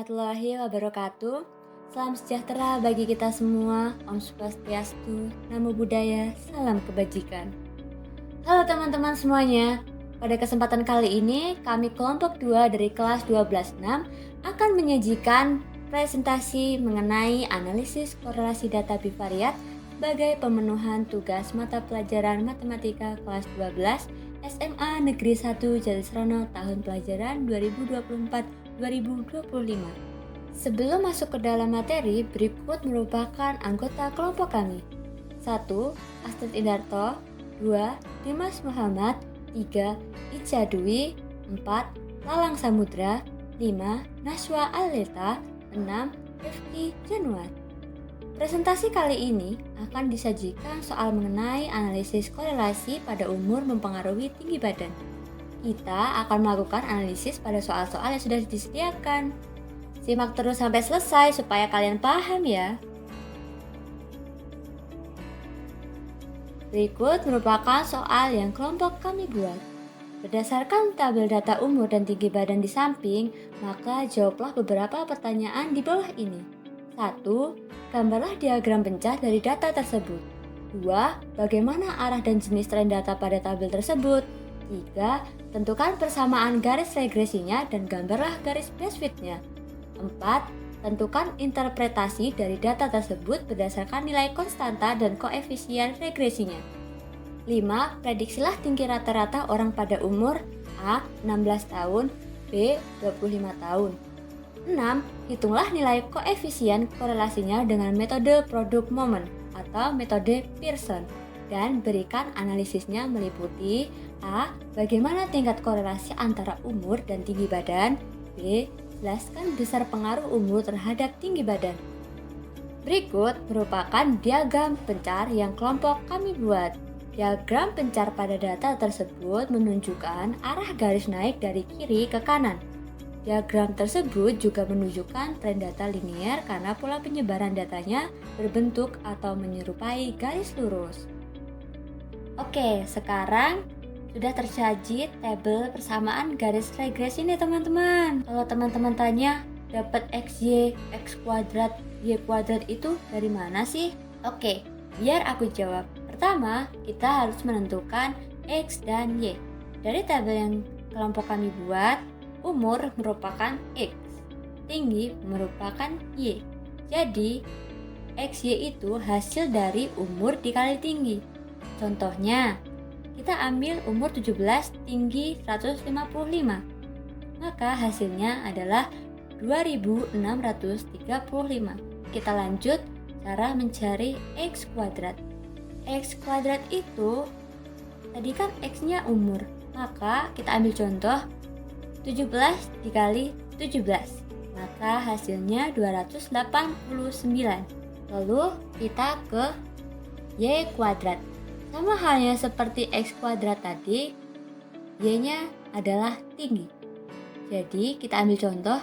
warahmatullahi wabarakatuh. Salam sejahtera bagi kita semua. Om Swastiastu, Namo Buddhaya, salam kebajikan. Halo teman-teman semuanya. Pada kesempatan kali ini, kami kelompok 2 dari kelas 12-6 akan menyajikan presentasi mengenai analisis korelasi data bivariat sebagai pemenuhan tugas mata pelajaran Matematika kelas 12 SMA Negeri 1 Jalisrano tahun pelajaran 2024-2025. Sebelum masuk ke dalam materi, berikut merupakan anggota kelompok kami. 1. Astrid Indarto. 2. Dimas Muhammad. 3. Ica Dwi. 4. Lalang Samudra. 5. Naswa Aleta. 6. Rifki Januar. Presentasi kali ini akan disajikan soal mengenai analisis korelasi pada umur mempengaruhi tinggi badan. Kita akan melakukan analisis pada soal-soal yang sudah disediakan. Simak terus sampai selesai supaya kalian paham ya. Berikut merupakan soal yang kelompok kami buat. Berdasarkan tabel data umur dan tinggi badan di samping, maka jawablah beberapa pertanyaan di bawah ini. 1. Gambarlah diagram pencah dari data tersebut. 2. Bagaimana arah dan jenis tren data pada tabel tersebut. 3. Tentukan persamaan garis regresinya dan gambarlah garis best fit-nya. 4. Tentukan interpretasi dari data tersebut berdasarkan nilai konstanta dan koefisien regresinya. 5. Prediksilah tinggi rata-rata orang pada umur A. 16 tahun, B. 25 tahun. 6. Hitunglah nilai koefisien korelasinya dengan metode produk moment atau metode Pearson dan berikan analisisnya meliputi A. Bagaimana tingkat korelasi antara umur dan tinggi badan. B. Jelaskan besar pengaruh umur terhadap tinggi badan. Berikut merupakan diagram pencar yang kelompok kami buat. Diagram pencar pada data tersebut menunjukkan arah garis naik dari kiri ke kanan. Diagram tersebut juga menunjukkan tren data linear karena pola penyebaran datanya berbentuk atau menyerupai garis lurus. Oke, sekarang sudah tersaji tabel persamaan garis regresi nih teman-teman. Kalau teman-teman tanya, dapat XY, X kuadrat, Y kuadrat itu dari mana sih? Oke, biar aku jawab. Pertama, kita harus menentukan X dan Y. Dari tabel yang kelompok kami buat, umur merupakan X, tinggi merupakan Y. Jadi, XY itu hasil dari umur dikali tinggi. Contohnya, kita ambil umur 17, tinggi 155. Maka hasilnya adalah 2635. Kita lanjut cara mencari X kuadrat. X kuadrat itu tadi kan X-nya umur. Maka kita ambil contoh 17 dikali 17, maka hasilnya 289. Lalu kita ke Y kuadrat. Sama halnya seperti X kuadrat tadi, Y-nya adalah tinggi. Jadi kita ambil contoh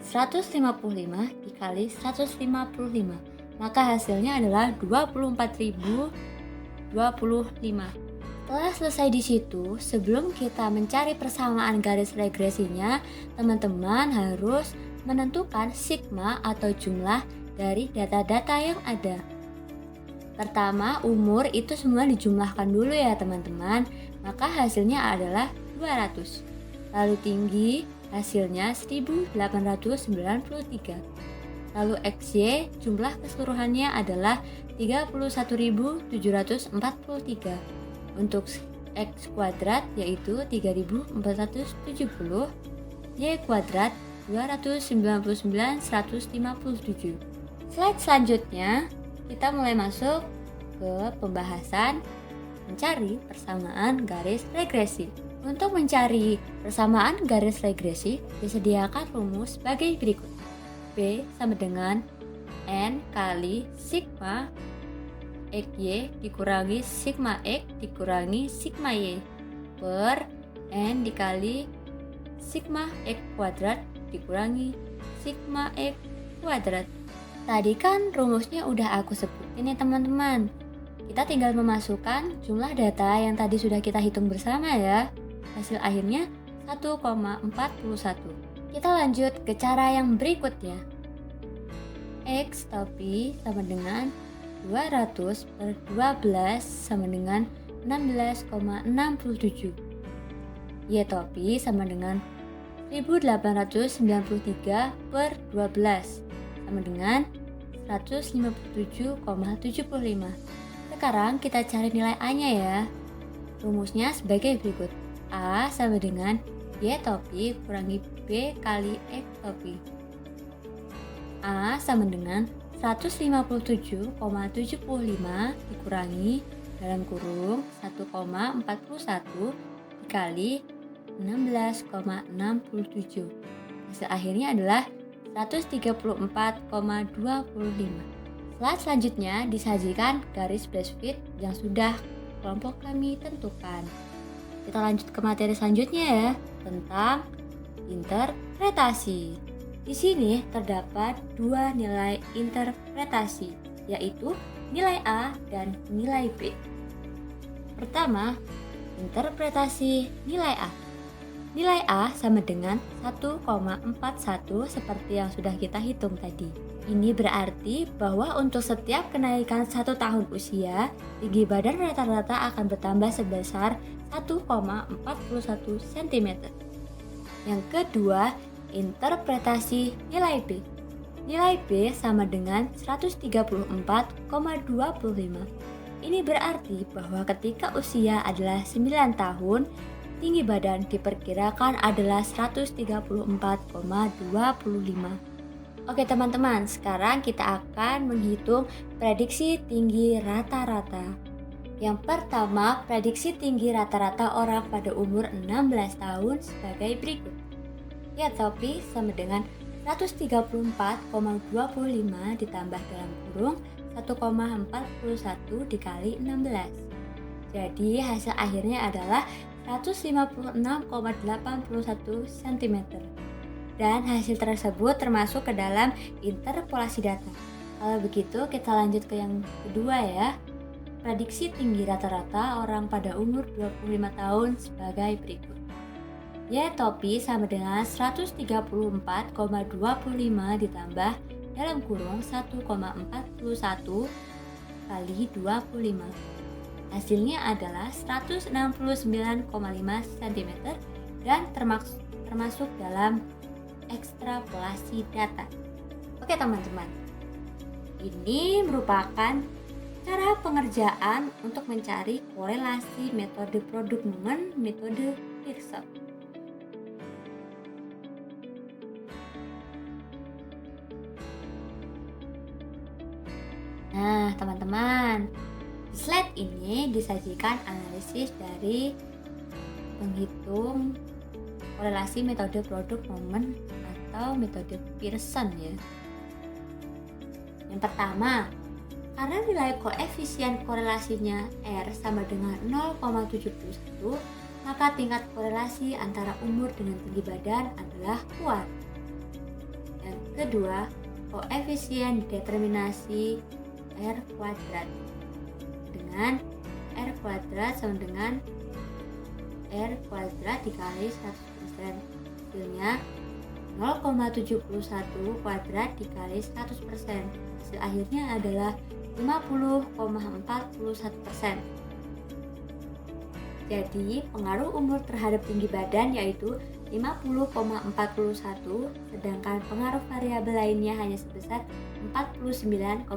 155 dikali 155, maka hasilnya adalah 24.025. Setelah selesai di situ, sebelum kita mencari persamaan garis regresinya, teman-teman harus menentukan sigma atau jumlah dari data-data yang ada. Pertama, umur itu semua dijumlahkan dulu ya teman-teman, maka hasilnya adalah 200. Lalu tinggi, hasilnya 1893. Lalu XY, jumlah keseluruhannya adalah 31.743. Untuk X kuadrat yaitu 3470, Y kuadrat 299.157. Slide selanjutnya, kita mulai masuk ke pembahasan mencari persamaan garis regresi. Untuk mencari persamaan garis regresi, disediakan rumus sebagai berikut. B sama dengan N kali sigma XY dikurangi sigma X dikurangi sigma Y per N dikali sigma X kuadrat dikurangi sigma X kuadrat. Tadi kan rumusnya udah aku sebutin ya teman-teman. Kita tinggal memasukkan jumlah data yang tadi sudah kita hitung bersama ya. Hasil akhirnya 1,41. Kita lanjut ke cara yang berikutnya. X topi sama dengan 200 per 12 sama dengan 16,67. Y topi sama dengan 1893 per 12 sama dengan 157,75. Sekarang kita cari nilai A-nya ya. Rumusnya sebagai berikut. A sama dengan Y topi kurangi B kali X topi. A sama dengan 157,75 dikurangi dalam kurung 1,41 dikali 16,67. Hasil akhirnya adalah 134,25. Slide selanjutnya disajikan garis BuzzFeed yang sudah kelompok kami tentukan. Kita lanjut ke materi selanjutnya ya, tentang interpretasi. Di sini terdapat dua nilai interpretasi, yaitu nilai A dan nilai B. Pertama, interpretasi nilai A. Nilai A sama dengan 1,41 seperti yang sudah kita hitung tadi. Ini berarti bahwa untuk setiap kenaikan 1 tahun usia, tinggi badan rata-rata akan bertambah sebesar 1,41 cm. Yang kedua, interpretasi nilai B. Nilai B sama dengan 134,25. Ini berarti bahwa ketika usia adalah 9 tahun, tinggi badan diperkirakan adalah 134,25. Oke teman-teman, sekarang kita akan menghitung prediksi tinggi rata-rata. Yang pertama, prediksi tinggi rata-rata orang pada umur 16 tahun sebagai berikut. Y topi sama dengan 134,25 ditambah dalam kurung 1,41 dikali 16. Jadi hasil akhirnya adalah 156,81 cm. Dan hasil tersebut termasuk ke dalam interpolasi data. Kalau begitu kita lanjut ke yang kedua ya. Prediksi tinggi rata-rata orang pada umur 25 tahun sebagai berikut. Y topi sama dengan 134,25 ditambah dalam kurung 1,41 kali 25. Hasilnya adalah 169,5 cm dan termasuk dalam ekstrapolasi data. Oke teman-teman, ini merupakan cara pengerjaan untuk mencari korelasi metode produk momen, metode Pearson. Nah teman-teman, di slide ini disajikan analisis dari penghitung korelasi metode produk momen atau metode Pearson ya. Yang pertama, karena nilai koefisien korelasinya R sama dengan 0,71, maka tingkat korelasi antara umur dengan tinggi badan adalah kuat. Yang kedua, koefisien determinasi R kuadrat dengan R kuadrat sama dengan R kuadrat dikali 100%. Hasilnya 0,71 kuadrat dikali 100%. Hasil akhirnya adalah 50,41%. Jadi pengaruh umur terhadap tinggi badan yaitu 50,41, sedangkan pengaruh variabel lainnya hanya sebesar 49,59%.